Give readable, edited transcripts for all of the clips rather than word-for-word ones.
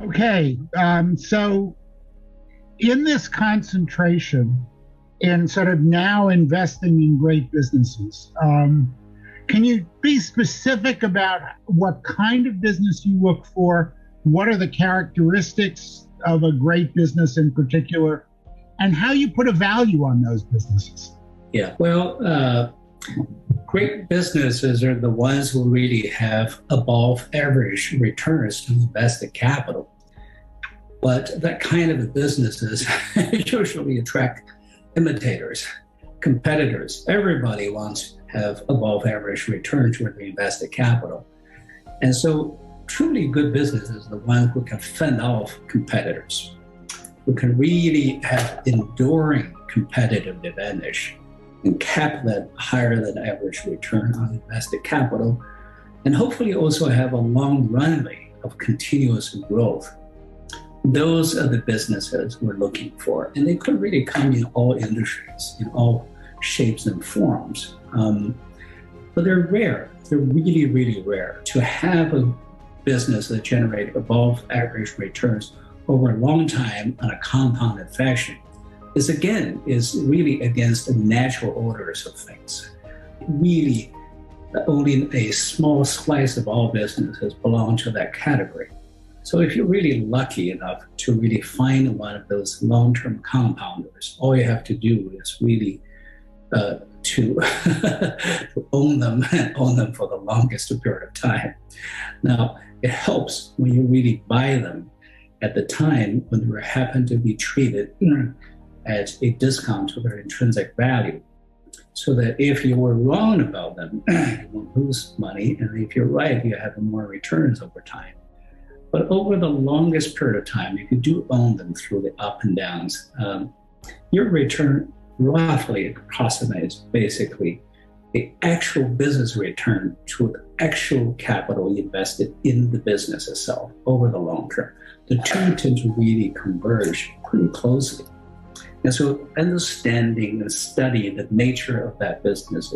Okay, so in this concentration in sort of now investing in great businesses, can you be specific about what kind of business you look for? What are the characteristics of a great business in particular, and how you put a value on those businesses? Yeah, well, great businesses are the ones who really have above average returns to invested capital. But that kind of businesses usually attract imitators, competitors. Everybody wants to have above average returns with the invested capital. And so truly good business is the one who can fend off competitors, who can really have enduring competitive advantage and cap that higher than average return on invested capital, and hopefully also have a long runway of continuous growth. Those are the businesses we're looking for, and they could really come in all industries, in all shapes and forms. But they're rare. They're really, really rare. To have a business that generates above average returns over a long time on a compounded fashion is really against the natural orders of things. Really, only a small slice of all businesses belong to that category. So if you're really lucky enough to really find one of those long-term compounders, all you have to do is really to own them and own them for the longest period of time. Now, it helps when you really buy them at the time when they happen to be treated at a discount to their intrinsic value, so that if you were wrong about them, you won't lose money, and if you're right, you have more returns over time. But over the longest period of time, if you do own them through the up and downs, your return roughly approximates basically the actual business return to the actual capital invested in the business itself over the long term. The two tend to really converge pretty closely. And so understanding and studying the nature of that business,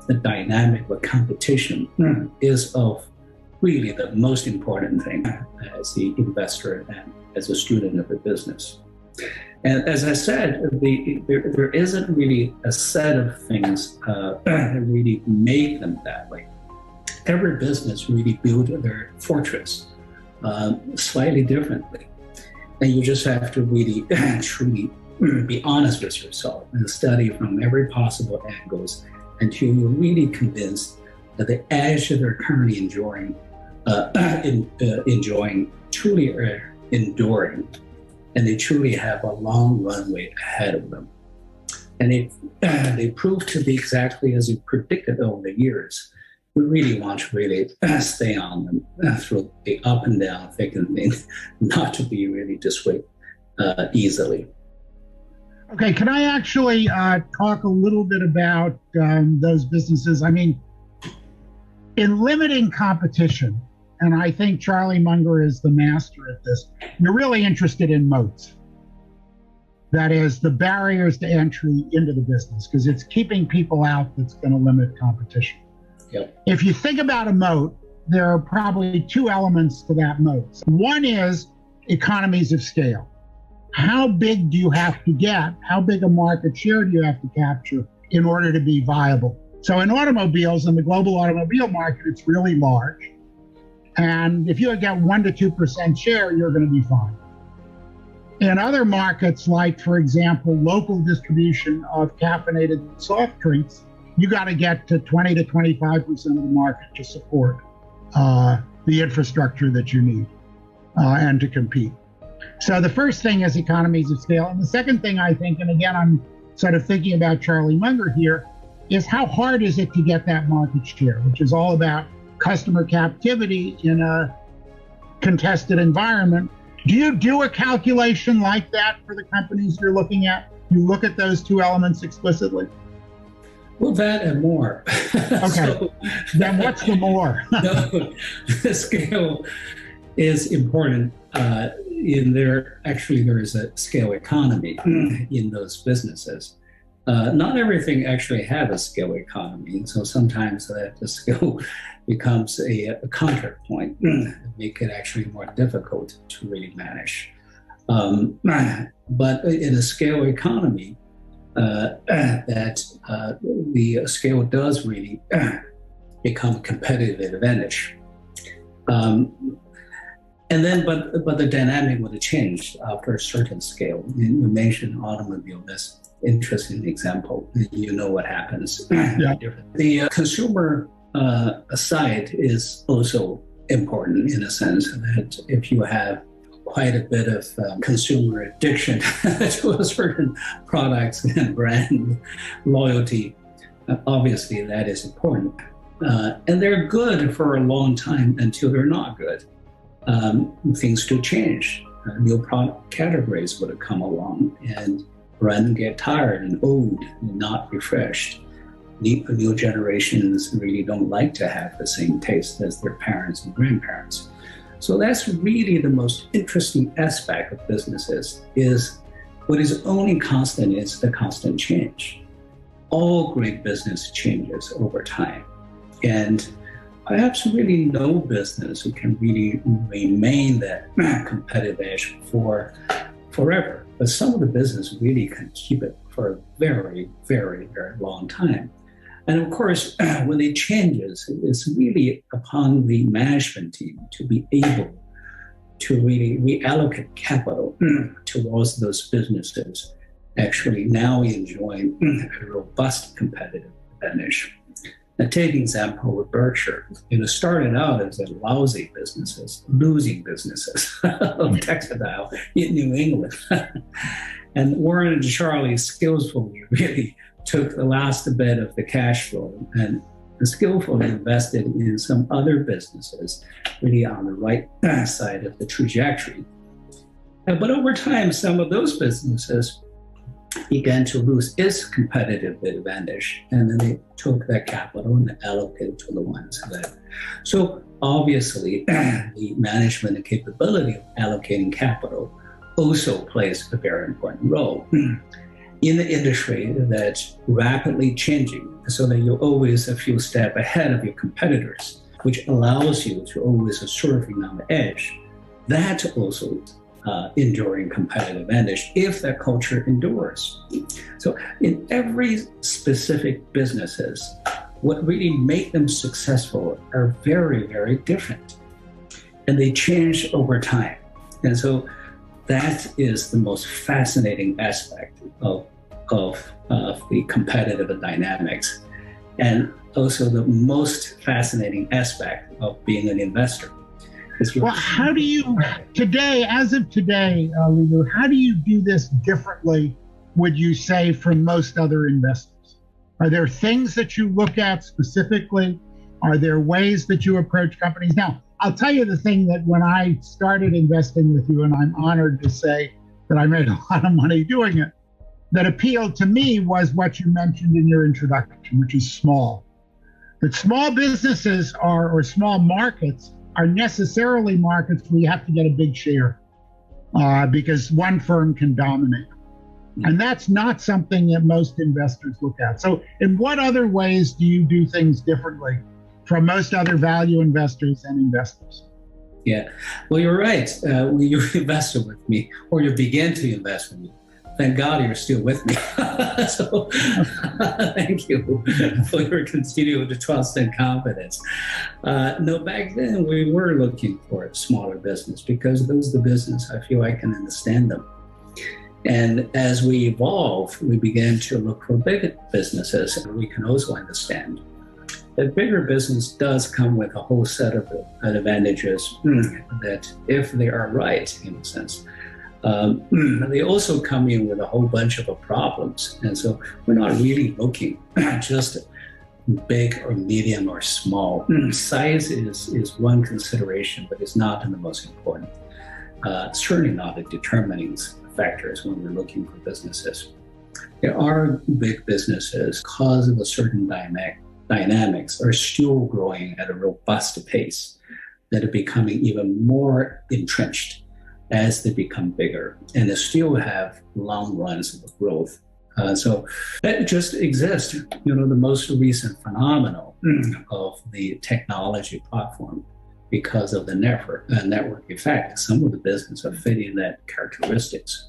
the dynamic of competition is of really the most important thing as the investor and as a student of the business. And as I said, there isn't really a set of things that really make them that way. Every business really built their fortress slightly differently. And you just have to really truly be honest with yourself and study from every possible angles until you're really convinced that the edge that they're currently enjoying truly are enduring, and they truly have a long runway ahead of them. And they prove to be exactly as you predicted over the years. We really want to really stay on them through the up and down, thick and thin, not to be really dissuaded easily. Okay, can I actually talk a little bit about those businesses? I mean, in limiting competition, and I think Charlie Munger is the master at this, you're really interested in moats. That is, the barriers to entry into the business, because it's keeping people out that's going to limit competition. Yep. If you think about a moat, there are probably two elements to that moat. One is economies of scale. How big do you have to get? How big a market share do you have to capture in order to be viable? So in automobiles, in the global automobile market, it's really large. And if you get 1% to 2% share, you're going to be fine. In other markets, like, for example, local distribution of caffeinated soft drinks, you got to get to 20 to 25% of the market to support the infrastructure that you need and to compete. So the first thing is economies of scale. And the second thing, I think, and again, I'm sort of thinking about Charlie Munger here, is how hard is it to get that market share, which is all about customer captivity in a contested environment. Do you do a calculation like that for the companies you're looking at? You look at those two elements explicitly? Well, that and more. Okay, so, then what's the more? No, the scale is important. There is a scale economy in those businesses. Not everything actually has a scale economy, so sometimes the scale becomes a counterpoint, make it actually more difficult to really manage. But in a scale economy, that the scale does really become a competitive advantage. And then, but the dynamic would change after a certain scale. You mentioned automobile, that's interesting example. You know what happens. Yeah. The consumer side is also important in a sense that if you have quite a bit of consumer addiction to a certain products and brand loyalty, obviously that is important. And they're good for a long time until they're not good. Things do change. New product categories would come along and brands get tired and old and not refreshed. New generations really don't like to have the same taste as their parents and grandparents. So that's really the most interesting aspect of businesses, is what is only constant is the constant change. All great business changes over time. And perhaps really no business who can really remain that competitive edge for forever. But some of the business really can keep it for a very, very, very long time. And of course, when it changes, it's really upon the management team to be able to really reallocate capital towards those businesses actually now enjoying a robust competitive advantage. Now, take an example with Berkshire. It started out as a lousy businesses, losing businesses of textile in New England. And Warren and Charlie skillfully really took the last bit of the cash flow and skillfully invested in some other businesses really on the right side of the trajectory. But over time, some of those businesses began to lose its competitive advantage, and then they took that capital and allocated to the ones that. So obviously, the management capability of allocating capital also plays a very important role in the industry that's rapidly changing, so that you're always a few steps ahead of your competitors, which allows you to always surfing on the edge. That also enduring competitive advantage if that culture endures. So in every specific businesses, what really make them successful are very, very different. And they change over time. And so that is the most fascinating aspect of the competitive dynamics, and also the most fascinating aspect of being an investor. Well, how do you today, as of today, Lulu, how do you do this differently, would you say, from most other investors? Are there things that you look at specifically? Are there ways that you approach companies? Now, I'll tell you the thing that when I started investing with you, and I'm honored to say that I made a lot of money doing it, that appealed to me was what you mentioned in your introduction, which is small. That small businesses or small markets are necessarily markets where you have to get a big share because one firm can dominate. And that's not something that most investors look at. So in what other ways do you do things differently from most other value investors and investors? Yeah, well, you're right. When you invested with me, or you began to invest with me, thank God you're still with me. So thank you for your continued trust and confidence. No, back then we were looking for a smaller business because those are the business I feel I can understand them. And as we evolve, we began to look for big businesses that we can also understand. A bigger business does come with a whole set of advantages that if they are right, in a sense, they also come in with a whole bunch of problems. And so we're not really looking just big or medium or small. Size is one consideration, but it's not the most important. Certainly not the determining factors when we're looking for businesses. There are big businesses because of a certain dynamics are still growing at a robust pace that are becoming even more entrenched as they become bigger, and they still have long runs of growth So that just exists, the most recent phenomenon of the technology platform because of the network effect. Some of the businesses are fitting that characteristics.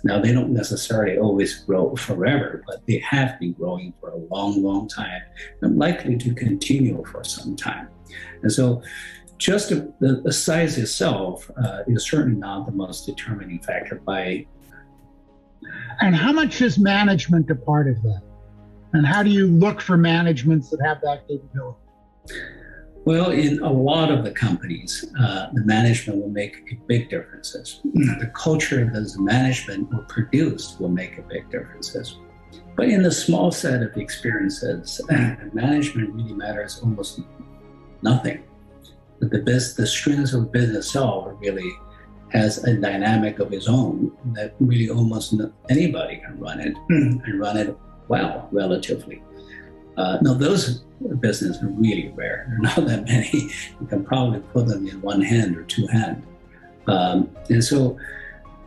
Now, they don't necessarily always grow forever, but they have been growing for a long, long time and likely to continue for some time. And so just the size itself is certainly not the most determining factor. And how much is management a part of that? And how do you look for managements that have that capability? Well, in a lot of the companies, the management will make big differences. The culture that the management will produce will make a big differences. But in the small set of experiences, management really matters almost nothing. The strengths of the business itself really has a dynamic of its own that really almost anybody can run it and run it well, relatively. Now, those businesses are really rare. There are not that many. You can probably put them in one hand or two hands. And so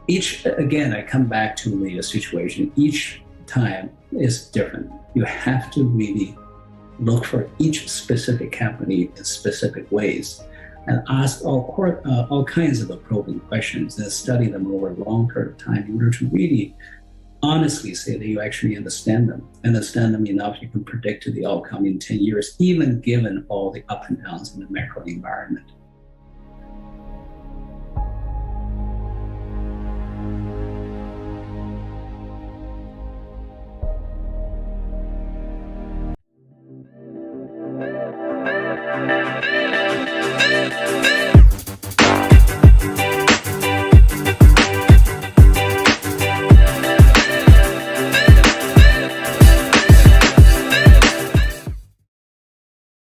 again, I come back to the situation. Each time is different. You have to really look for each specific company in specific ways and ask all kinds of probing questions and study them over a long period of time in order to really honestly say that you actually understand them enough you can predict the outcome in 10 years, even given all the up and downs in the macro environment.